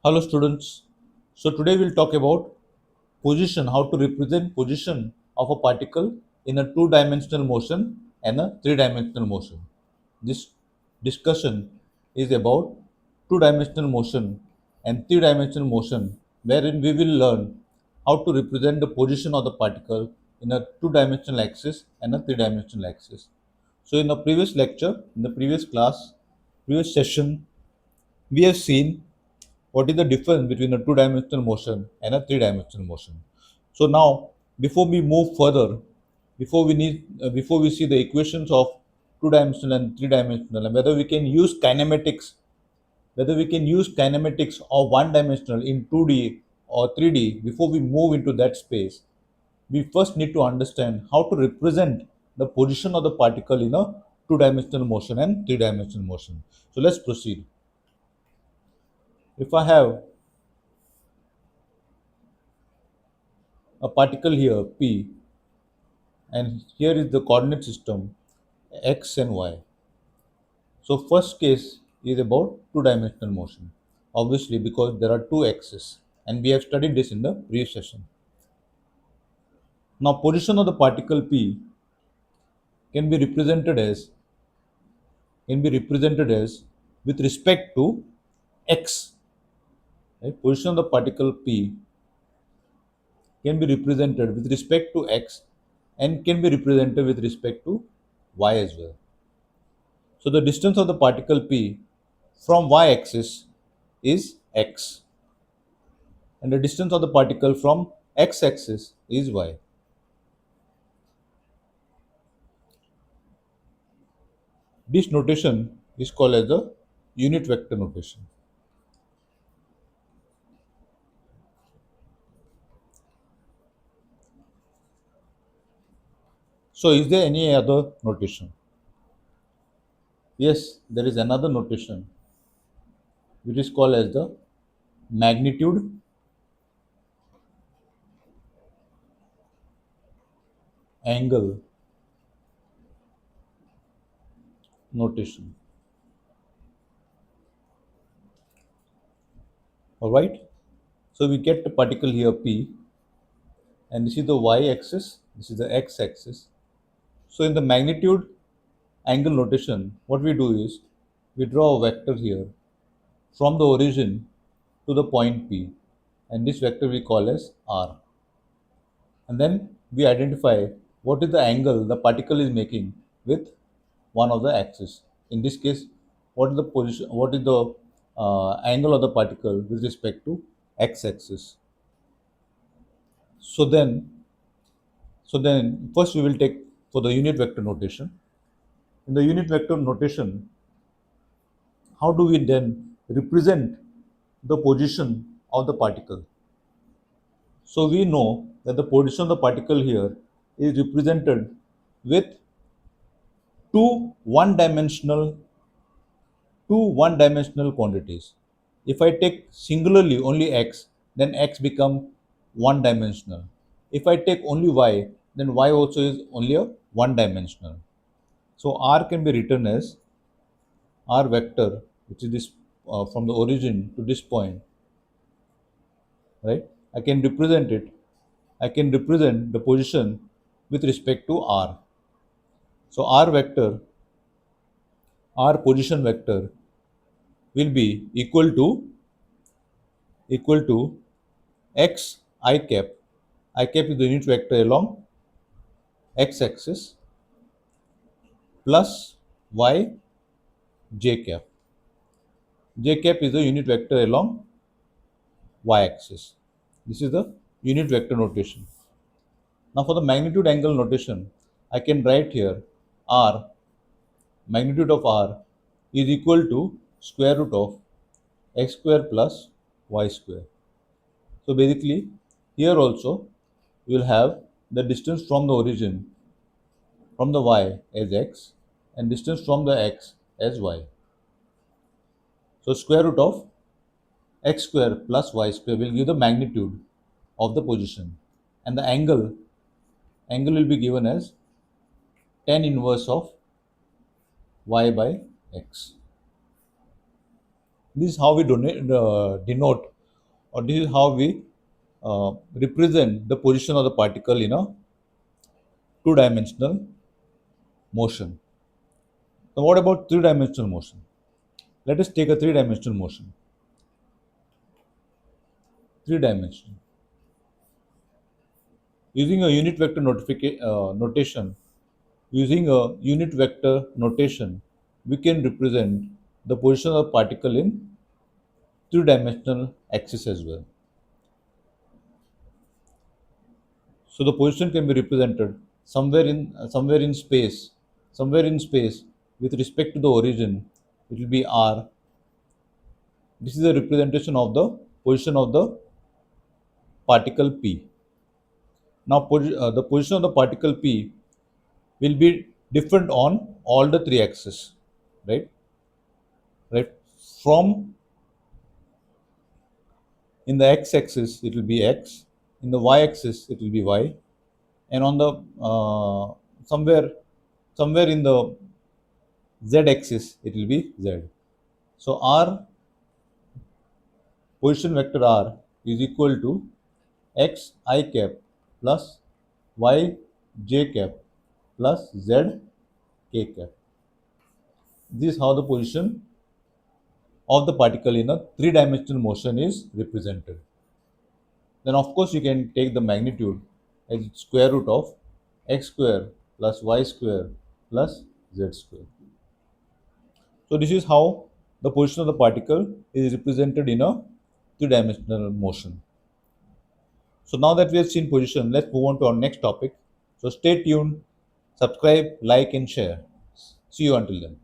Hello students. So today we'll talk about position, how to represent position of a particle in a two-dimensional motion and a three-dimensional motion. This discussion is about two-dimensional motion and three-dimensional motion, wherein we will learn how to represent the position of the particle in a two-dimensional axis and a three-dimensional axis. So in the previous lecture, in the previous class, previous session, we have seen what is the difference between a two-dimensional motion and a three-dimensional motion. So now, before we move further, before we see the equations of two-dimensional and three-dimensional, and whether we can use kinematics of one-dimensional in 2D or 3D, before we move into that space, we first need to understand how to represent the position of the particle in a two-dimensional motion and three-dimensional motion. So let's proceed. If I have a particle here, P, and here is the coordinate system x and y. So first case is about two-dimensional motion, obviously because there are two axes, and we have studied this in the previous session. Now position of the particle P can be represented as with respect to x. Right? Position of the particle P can be represented with respect to x and can be represented with respect to y as well. So the distance of the particle P from y-axis is x, and the distance of the particle from x-axis is y. This notation is called as the unit vector notation. So is there any other notation? Yes, there is another notation which is called as the magnitude angle notation. All right. So we get the particle here P, and this is the y-axis, this is the x-axis. So in the magnitude angle notation, what we do is we draw a vector here from the origin to the point P, and this vector we call as R. And then we identify what is the angle the particle is making with one of the axes. In this case, what is the angle of the particle with respect to x-axis. So then, first we will take for the unit vector notation. In the unit vector notation, how do we then represent the position of the particle? So we know that the position of the particle here is represented with two one-dimensional quantities. If I take singularly only x, then x become one dimensional. If I take only y, then y also is only a one dimensional. So r can be written as r vector, which is this from the origin to this point, right? I can represent it. I can represent the position with respect to r. So r position vector will be equal to x I cap. I cap is the unit vector along x axis plus y j cap. J cap is the unit vector along y axis. This is the unit vector notation. Now for the magnitude angle notation, I can write here r, magnitude of r is equal to square root of x square plus y square. So basically here also we will have the distance from the origin from the y as x and distance from the x as y. So square root of x square plus y square will give the magnitude of the position, and the angle will be given as tan inverse of y by x. This is how we denote or this is how we represent the position of the particle in a two-dimensional motion. Now, what about three-dimensional motion? Let us take a three-dimensional motion. Three-dimensional. Using a unit vector notation, using a unit vector notation, we can represent the position of the particle in three-dimensional axis as well. So the position can be represented somewhere in space with respect to the origin. It will be r. This is a representation of the position of the particle p. Now the position of the particle p will be different on all the three axes, right? Right. From in the x-axis it will be x, in the y-axis it will be y, and on the somewhere in the z-axis it will be z. So r position vector r is equal to x I cap plus y j cap plus z k cap. This is how the position of the particle in a three-dimensional motion is represented. Then of course you can take the magnitude as square root of x square plus y square plus z square. So this is how the position of the particle is represented in a three-dimensional motion. So now that we have seen position, let's move on to our next topic. So stay tuned, subscribe, like and share. See you until then.